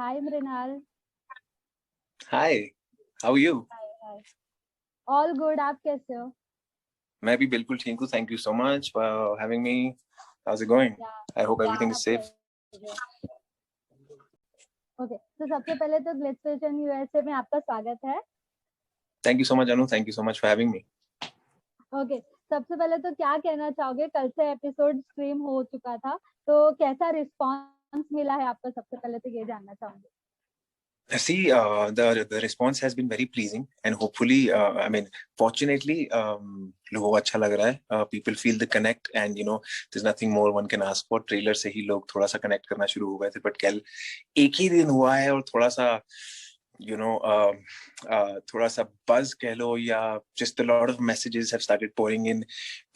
Hi Mrinal. Hi, how are you? Hi, hi. All good. आप कैसे हो? मैं भी बिल्कुल ठीक हूँ. Thank you so much for having me. How's it going? Yeah, I hope everything my is safe. pleasure. Okay. तो सबसे पहले तो ग्लिटरेशन यूएसए में आपका स्वागत है. Thank you so much, Anu. Thank you so much for having me. Okay. सबसे पहले तो क्या कहना चाहोगे? कल से एपिसोड स्ट्रीम हो चुका था, तो कैसा रिस्पांस मिला है आपको? सबसे पहले तो ये जानना चाहूंगी. See, the response has been very pleasing, and hopefully, I mean, fortunately, लोगों को अच्छा लग रहा है. People feel the connect, and there's nothing more one can ask for. Trailer से ही लोग थोड़ा सा connect करना शुरू हो गए थे, but कल एक ही दिन हुआ है और थोड़ा सा थोड़ा सा buzz कह लो, या just a lot of messages have started pouring in.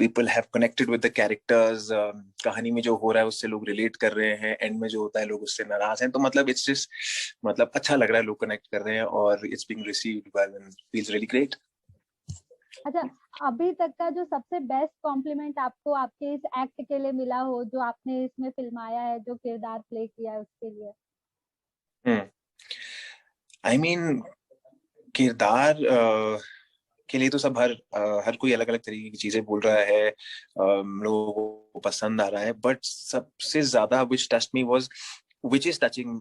People have connected with the characters. कहानी में जो हो रहा है उससे लोग relate कर रहे हैं. End में जो होता है लोग उससे नाराज हैं. तो मतलब it's just मतलब अच्छा लग रहा है, लोग कनेक्ट कर रहे हैं और it's being received well and feels really great. अच्छा, अभी तक का जो सबसे बेस्ट कॉम्प्लीमेंट आपको आपके इस एक्ट के लिए मिला हो, जो आपने इसमें फिल्माया है, जो किरदार प्ले किया है उसके लिए? I mean, किरदार के लिए तो सब हर कोई अलग अलग तरीके की चीजें बोल रहा है. लोगों को पसंद आ रहा है, बट सबसे ज्यादा which touched me was, which is touching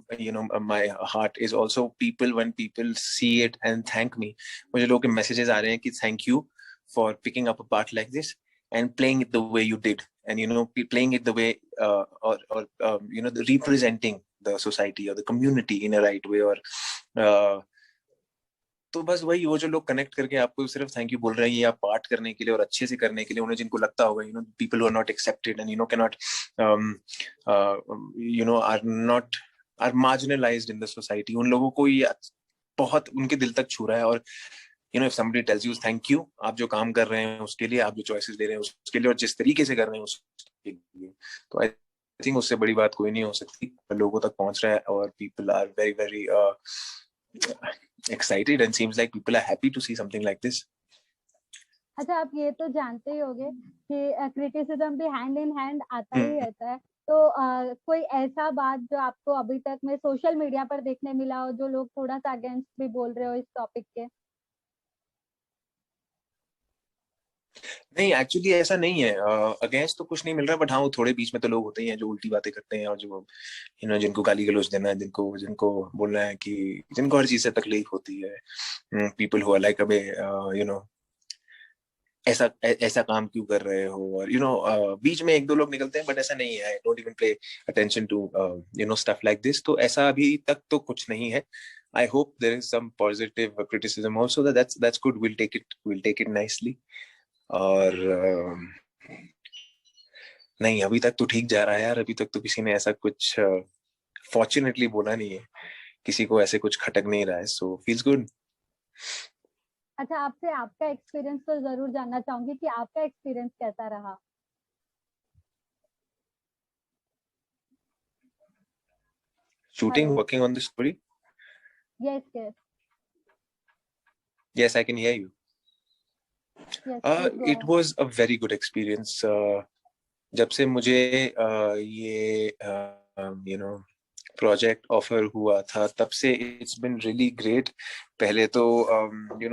my heart, is also people, when people see it and thank me. मुझे लोगों के messages आ रहे हैं कि thank you for picking up a part like this and playing it the way you did, and playing it the way or representing the society or the community in a right way, or तो बस वही, वो जो लोग connect करके आपको सिर्फ thank you बोल रहे हैं या पार्ट करने के लिए और अच्छे से करने के लिए, उन्हें जिनको लगता होगा people who are not accepted and can not are not are marginalised in the society, उन लोगों को ये बहुत उनके दिल तक छू रहा है. और if somebody tells you thank you, आप जो काम कर रहे हैं उसके लिए, आप जो चॉइसेस ले रहे हैं उसके लिए, और जिस तरीके से कर रहे हैं उसके लिए, तो आई थिंक उससे बड़ी बात कोई नहीं हो सकती. लोगों तक पहुंच रहा है और people are very very excited, and seems like people are happy to see something like this. अच्छा, आप ये तो जानते ही होंगे कि क्रिटिसिज्म भी हैंड इन हैंड आता ही रहता है. तो कोई ऐसा बात जो आपको अभी तक में सोशल मीडिया पर देखने मिला हो, जो लोग थोड़ा सा अगेंस्ट भी बोल रहे हो इस टॉपिक के? नहीं, एक्चुअली ऐसा नहीं है. अगेंस्ट तो कुछ नहीं मिल रहा, बट हाँ, वो थोड़े बीच में तो लोग होते ही हैं जो उल्टी बातें करते हैं, और जो जिनको गाली गलौज देना है, जिनको जिनको बोलना है कि जिनको हर चीज से तकलीफ होती है. पीपल हु आर लाइक, अबे ऐसा ऐसा काम क्यों कर रहे हो, और बीच में एक दो लोग निकलते हैं, बट ऐसा नहीं है. I don't even pay attention to stuff like this. तो ऐसा अभी तक तो कुछ नहीं है. I hope there is some positive criticism also. That's good. We'll take it nicely. और नहीं, अभी तक तो ठीक जा रहा है यार. अभी तक तो किसी ने ऐसा कुछ फॉर्चुनेटली बोला नहीं है. किसी को ऐसे कुछ खटक नहीं रहा है. सो फील्स गुड. अच्छा, आपसे आपका एक्सपीरियंस तो जरूर जानना चाहूंगी कि आपका एक्सपीरियंस कैसा रहा. Shooting, Hello. working on the story. Yes, yes. Yes, I can hear you. Yes, please go It ahead. was a very good experience. जब से मुझे ये प्रोजेक्ट ऑफर हुआ था, तब से इट्स बिन रियली ग्रेट. पहले तो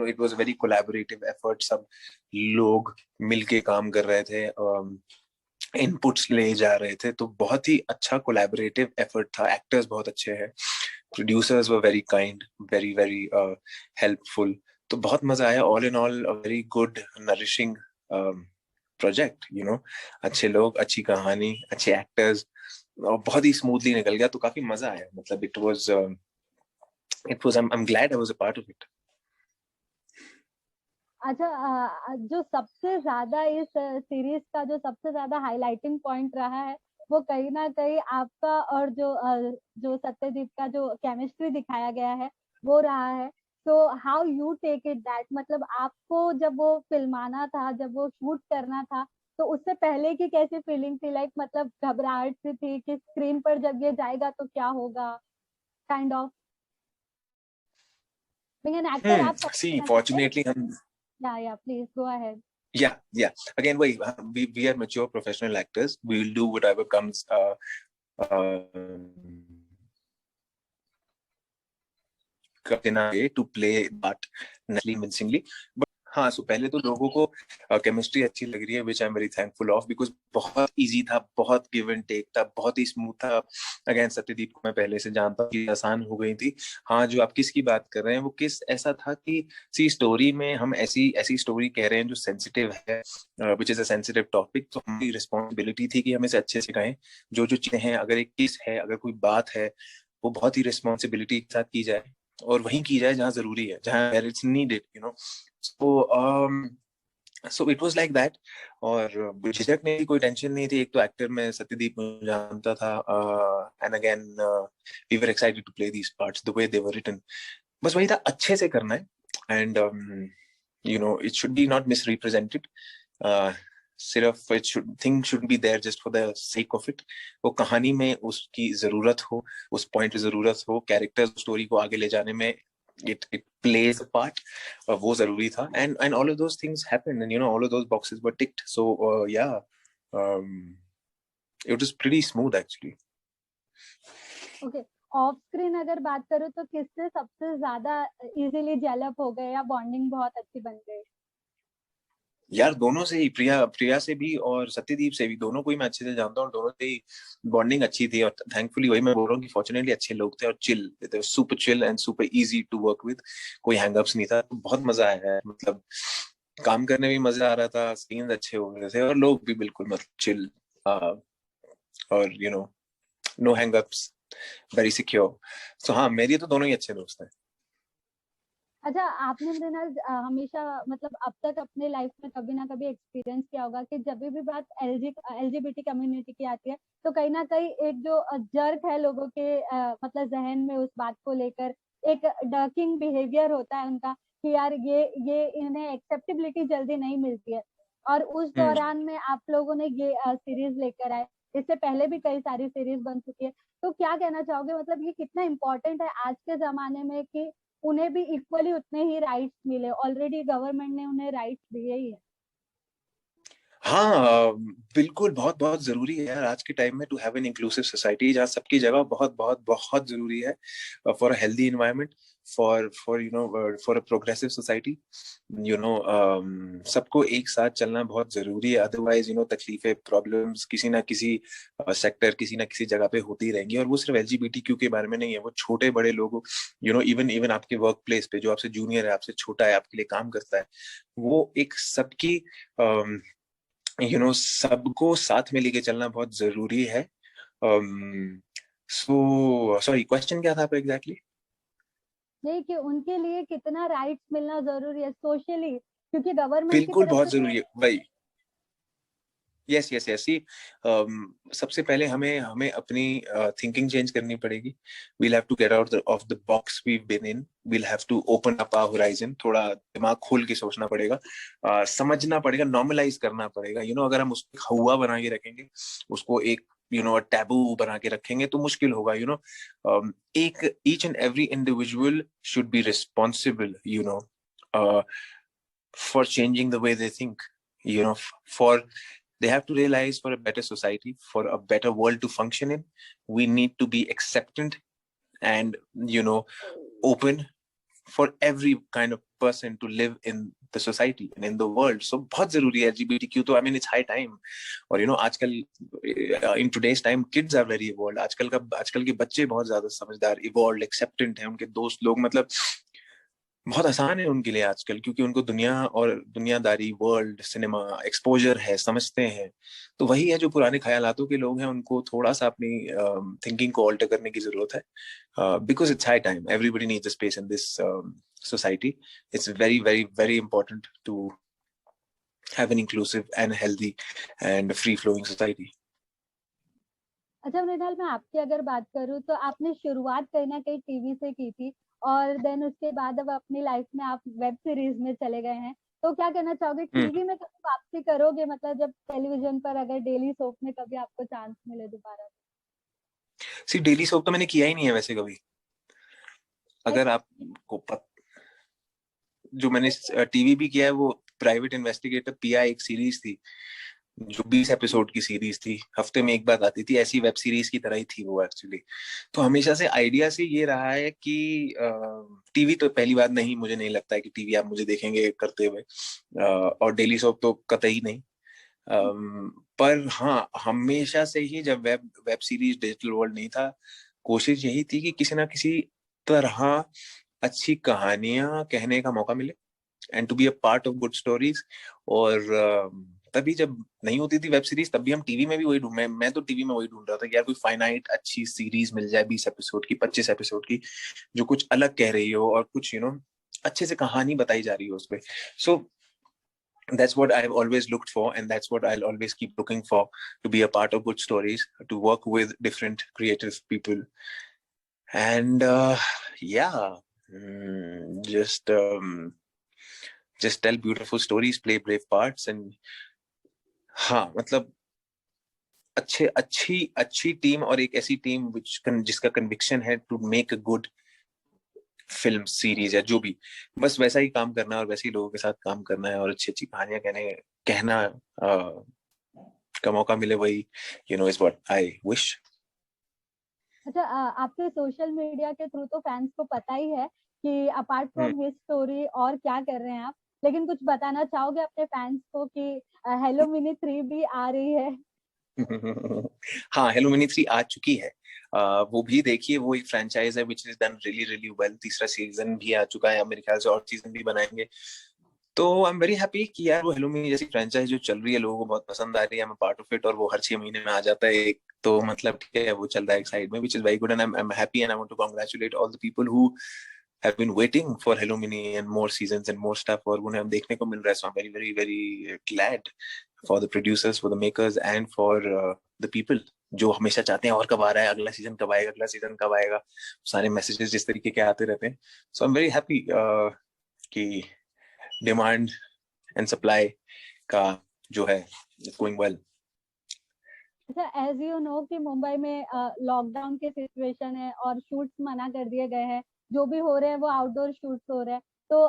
it was very collaborative effort. सब लोग मिलके काम कर रहे थे, इनपुट्स ले जा रहे थे, तो बहुत ही अच्छा कोलैबोरेटिव एफर्ट था. एक्टर्स बहुत अच्छे हैं, producers were very kind, very very helpful. तो बहुत मजा आया. All in all a very good nourishing project. अच्छे लोग, अच्छी कहानी, अच्छे एक्टर्स, और बहुत ही स्मूथली निकल गया. तो काफी मजा आया. मतलब it was I am glad I was a part of it. अच्छा, जो सबसे ज्यादा इस सीरीज का जो सबसे ज्यादा हाईलाइटिंग पॉइंट रहा है, वो कहीं ना कहीं आपका और जो सत्यजीत का जो केमिस्ट्री दिखाया गया है वो रहा है. तो how you take it that, मतलब आपको जब वो फिल्माना था, जब वो शूट करना था, तो उससे पहले की कैसी फीलिंग थी? लाइक मतलब घबराहट सी थी कि स्क्रीन पर जब ये जाएगा तो क्या होगा, kind of? Being an actor आप सी, समझ सकते हैं. फॉर्चुनेटली हम या please go ahead. Yeah. Again, we are mature professional actors. We will do whatever comes uh, to play that naturally, convincingly. But हाँ, सो पहले तो लोगों को केमिस्ट्री अच्छी लग रही है, which I am very thankful of, because बहुत इजी था, बहुत गिव एंड टेक था, बहुत ही स्मूथ था. अगेन सत्यदीप को मैं पहले से जानता हूँ कि आसान हो गई थी. हाँ, जो आप किस की बात कर रहे हैं वो किस ऐसा था कि सी स्टोरी में हम ऐसी ऐसी स्टोरी कह रहे हैं जो सेंसिटिव है, which is a sensitive topic, तो हमारी रिस्पॉन्सिबिलिटी थी कि हम इसे अच्छे से कहें. जो जो चीजें हैं, अगर एक किस है, अगर कोई बात है, वो बहुत ही रिस्पॉन्सिबिलिटी के साथ की जाए, और वहीं की जाए जहाँ जरूरी है, जहाँ it's needed, so it was like that. और झिझक नहीं थी, कोई टेंशन नहीं थी. एक तो एक्टर में सत्यदीप मुझे जानता था, and again we were excited to play these parts the way they were written. बस वही था, अच्छे से करना है, and it should be not misrepresented. सिर्फ thing should be there just for the sake of it. वो कहानी में उसकी जरूरत हो, उस पॉइंट की जरूरत हो, कैरेक्टर स्टोरी को आगे ले जाने में it plays a part. वो जरूरी था, and all of those things happened, and all of those boxes were ticked. So yeah, um, it was pretty smooth actually. Okay, of screen अगर बात करूँ तो किससे सबसे ज्यादा इजीली जेलअप हो गए या बॉन्डिंग बहुत अच्छी बन गई? यार दोनों से ही, प्रिया से भी और सत्यदीप से भी, दोनों को ही मैं अच्छे से जानता हूँ, और दोनों से ही बॉन्डिंग अच्छी थी. और थैंकफुली वही मैं बोल रहा हूँ कि फॉर्चुनेटली अच्छे लोग थे और चिल थे, super chill and super easy to work with. कोई हैंगअप्स नहीं था. बहुत मजा आया है, मतलब काम करने में मजा आ रहा था, सीन्स अच्छे हो रहे थे, और लोग भी बिल्कुल मतलब चिल, और नो हैंगअप्स, वेरी सिक्योर. सो हाँ, मेरी तो दोनों ही अच्छे दोस्त हैं. अच्छा, आपने मृणाल हमेशा मतलब अब तक अपने लाइफ में कभी ना कभी एक्सपीरियंस किया होगा कि जब भी बात एलजीबीटी कम्युनिटी की आती है तो कहीं ना कहीं एक जो जर्क है लोगों के मतलब जहन में उस बात को लेकर, एक डर्किंग बिहेवियर होता है उनका कि यार ये इन्हें एक्सेप्टेबिलिटी जल्दी नहीं मिलती है. और उस दौरान में आप लोगों ने ये सीरीज लेकर आए. इससे पहले भी कई सारी सीरीज बन चुकी है. तो क्या कहना चाहोगे, मतलब ये कितना इम्पोर्टेंट है आज के जमाने में कि उन्हें भी इक्वली उतने ही राइट्स मिले? ऑलरेडी गवर्नमेंट ने उन्हें राइट्स दिए ही है. हाँ, बिल्कुल, बहुत बहुत जरूरी है यार आज के टाइम में to have an inclusive society, जहाँ सबकी जगह बहुत बहुत बहुत जरूरी है, for a healthy environment, for for a progressive society. सबको एक साथ चलना बहुत जरूरी है. अदरवाइज तकलीफें, प्रॉब्लम्स किसी ना किसी सेक्टर, किसी ना किसी जगह पे होती रहेंगी. और वो सिर्फ एलजीबीटीक्यू के बारे में नहीं है, वो छोटे बड़े लोग, इवन इवन आपके वर्क प्लेस पे जो आपसे जूनियर है, आपसे छोटा है, आपके लिए काम करता है, वो एक सबकी सबको साथ में लेके चलना बहुत जरूरी है. सो सॉरी, क्वेश्चन क्या था आपका एग्जैक्टली? नहीं, कि उनके लिए कितना राइट्स मिलना जरूरी है सोशली, क्योंकि गवर्नमेंट की बिल्कुल तरफ बहुत से तो. जरूरी है भाई. Yes yes yes. सबसे पहले हमें हमें अपनी थिंकिंग चेंज करनी पड़ेगी. We'll have to get out of the box we been in. We'll have to open up our horizon. थोड़ा दिमाग खोल के सोचना पड़ेगा, समझना पड़ेगा, नॉर्मलाइज करना पड़ेगा. अगर हम उसको हवा बना के रखेंगे, उसको एक टैबू बना के रखेंगे, तो मुश्किल होगा. एक each and every individual should be responsible for changing the way they think, for they have to realize, for a better society, for a better world to function in, we need to be acceptant and open for every kind of person to live in the society and in the world. So बहुत जरूरी है LGBTQ. तो I mean it's high time. और आजकल in today's time kids are very evolved. आजकल के बच्चे बहुत ज्यादा समझदार, evolved, acceptant हैं. उनके दोस्त लोग मतलब बहुत आसान है उनके लिए आजकल, क्योंकि उनको दुनिया और दुनियादारी, वर्ल्ड, सिनेमा एक्सपोजर है, समझते हैं. तो वही है, जो पुराने ख्यालातों के लोग हैं उनको थोड़ा सा अपनी थिंकिंग को ऑल्टर करने की जरूरत है, because it's high time. Everybody needs a space in this society. It's very very very important to have an inclusive and healthy and free flowing society. अच्छा मृणाल, मैं आपकी अगर बात करूँ तो आपने शुरुआत कहीं ना कहीं टीवी से की थी, और देन उसके बाद अब अपनी लाइफ में आप वेब सीरीज में चले गए हैं. तो क्या कहना चाहोगे, टीवी में कभी वापसी करोगे, मतलब जब टेलीविजन पर अगर डेली सोप में कभी आपको चांस मिले दोबारा? सी, डेली सोप तो मैंने किया ही नहीं है वैसे कभी. अगर आपको जो मैंने टीवी भी किया है, वो प्राइवेट इन्वेस्टिगेटर पीआई एक सीरीज थी, जो 20 एपिसोड की सीरीज थी, हफ्ते में एक बार आती थी, ऐसी वेब सीरीज की तरह ही थी वो एक्चुअली। तो हमेशा से आइडिया से ये रहा है कि टीवी तो पहली बात नहीं, मुझे नहीं लगता है कि टीवी आप मुझे देखेंगे करते हुए, और डेली सोप तो कतई नहीं। पर हाँ, हमेशा से ही जब web web series digital world नहीं था, कोशिश यही थी कि किसी ना किसी तरह अच्छी कहानियां कहने का मौका मिले, and to be a part of good stories. और तभी जब नहीं होती थी वेब सीरीज, तब भी हम टीवी में भी वही ढूंढ, मैं तो टीवी में वही ढूंढ रहा था कि यार कोई फाइनाइट अच्छी सीरीज मिल जाए, 20 एपिसोड की, 25 एपिसोड की, जो कुछ अलग कह रही हो और कुछ अच्छे से कहानी बताई जा रही हो उसपे। सो that's what I've always looked for, and that's what I'll always keep looking for, to be a part of good stories, to work with different creative people. And yeah, just tell beautiful stories, play brave parts, and हाँ मतलब अच्छे अच्छी अच्छी team, और एक ऐसी team जिसका conviction है to make a good film series या जो भी, बस वैसा ही काम करना है और वैसे ही लोगों के साथ काम करना है, और अच्छी अच्छी कहानियां कहना का मौका मिले, वही इज व्हाट आई विश। अच्छा, आपके सोशल मीडिया के थ्रू तो फैंस को पता ही है कि अपार्ट फ्रॉम हिज स्टोरी और क्या कर रहे हैं आप, लेकिन कुछ बताना चाहोगे अपने फैंस को कि हेलो मिनी 3 भी आ रही है? हाँ, हेलो मिनी 3 आ चुकी है। वो भी देखिए, वो एक फ्रेंचाइज है which is done really really well. तीसरा सीजन भी आ चुका है, मेरे ख्याल से और सीजन भी बनाएंगे। तो आई एम वेरी हैप्पी कि यार वो हेलो मिनी जैसी फ्रेंचाइज जो चल रही है, लोगों को बहुत पसंद आ रही है, मैं पार्ट ऑफ इट, और वो हर 6 महीने में आ जाता है एक, तो मतलब ठीक है, वो चल रहा है एक साइड में, which is very good, and I am happy, and I want to congratulate all the people who have been waiting for Hello Mini and more seasons and more stuff, और उन्हें हम देखने को मिल रहा है। So I'm very very very glad for the producers, for the makers, and for the people जो हमेशा चाहते हैं और कब आ रहा है, अगला सीजन कब आएगा, अगला सीजन कब आएगा, सारे मैसेजेस जिस तरीके के आते रहते हैं। सो आई एम वेरी हैप्पी कि डिमांड एंड सप्लाई का जो है गोइंग वेल। अच्छा, एज यू नो कि मुंबई में लॉकडाउन की सिचुएशन है और शूट्स मना कर दिए गए हैं, जो भी हो रहे हैं वो आउटडोर शूट्स हो रहे हैं, तो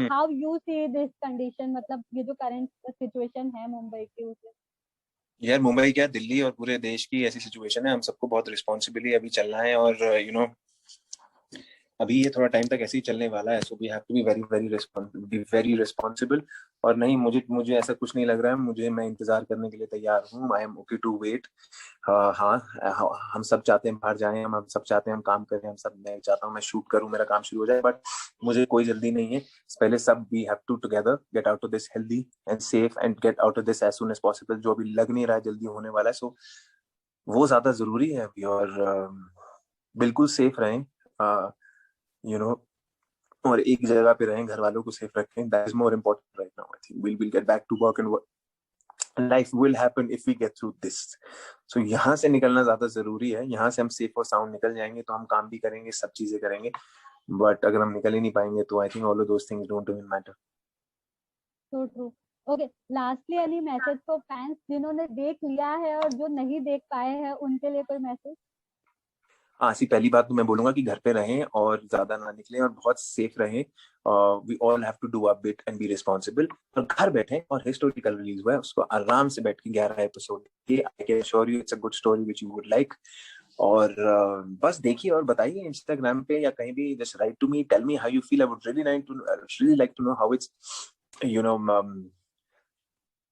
how you see this condition, मतलब ये जो करंट सिचुएशन है मुंबई की उसे? यार मुंबई क्या, दिल्ली और पूरे देश की ऐसी सिचुएशन है, हम सबको बहुत रिस्पॉन्सिबिली अभी चलना है, और अभी ये थोड़ा टाइम तक ऐसे ही चलने वाला है। So we have to be very responsible. और नहीं, मुझे मुझे ऐसा कुछ नहीं लग रहा है, मैं इंतजार करने के लिए तैयार हूँ। I am okay to wait. हाँ, हम सब चाहते हैं बाहर जाएं, हम सब चाहते हैं हम काम करें, मैं चाहता हूँ मैं शूट करूँ, मेरा काम शुरू हो जाए, बट मुझे कोई जल्दी नहीं है। पहले सब we have to together get out of this healthy and safe, and get out of this as soon as possible, जो अभी लग नहीं रहा है जल्दी होने वाला है। सो वो ज्यादा जरूरी है अभी, और बिल्कुल सेफ रहें, यू नो और एक जगह पे रहें, घर वालों को सेफ रखें। That is more important right now. I think will get back to work, and life will happen if we get through this. So यहाँ से निकलना ज्यादा जरूरी है। यहाँ से हम सेफ और साउंड निकल जाएंगे तो हम काम भी करेंगे, सब चीजें करेंगे, बट अगर हम निकल ही नहीं पाएंगे तो I think all of those things don't even matter. True true. Okay, lastly any message for fans जिन्होंने देख लिया है और जो नहीं देख पाए हैं उनके लिए कोई मैसेज? हाँ, सी पहली बात तो मैं बोलूंगा कि घर पे रहें और ज्यादा ना निकलें और बहुत सेफ रहें। We all have to do a bit and be responsible, और घर बैठे और हिस्टोरिकल रिलीज हुआ है उसको आराम से बैठ के 11 एपिसोड के, I can assure you it's a good story which you would like. और बस देखिए और बताइए इंस्टाग्राम पे या कहीं भी, just write to me, tell me how you feel. I would really like to know how it's, you know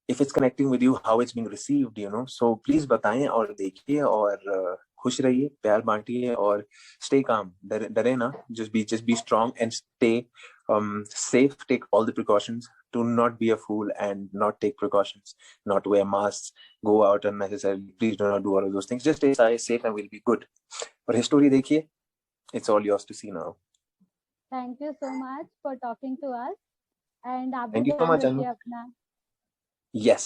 if it's connecting with you, how it's being received, so please बताएं और देखिए, और खुश रहिए, प्यार बांटिए, और stay calm, डरे ना, just be strong and stay safe. Take all the precautions. Do not be a fool and not take precautions, not wear masks, go out unnecessarily. Please do not do all of those things. Just stay safe and we'll be good. और history देखिए, it's all yours to see now. Thank you so much for talking to us, एंड आप भी Thank you so ध्यान much, रखिए Anu. अपना। Yes,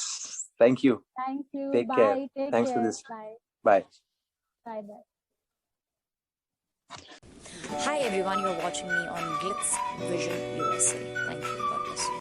thank you. Thank you, Take care. Bye, take Thanks for care, this. Bye Bye. Bye bye. Hi everyone, you're watching me on Glitz Vision USA. Thank you. God bless you.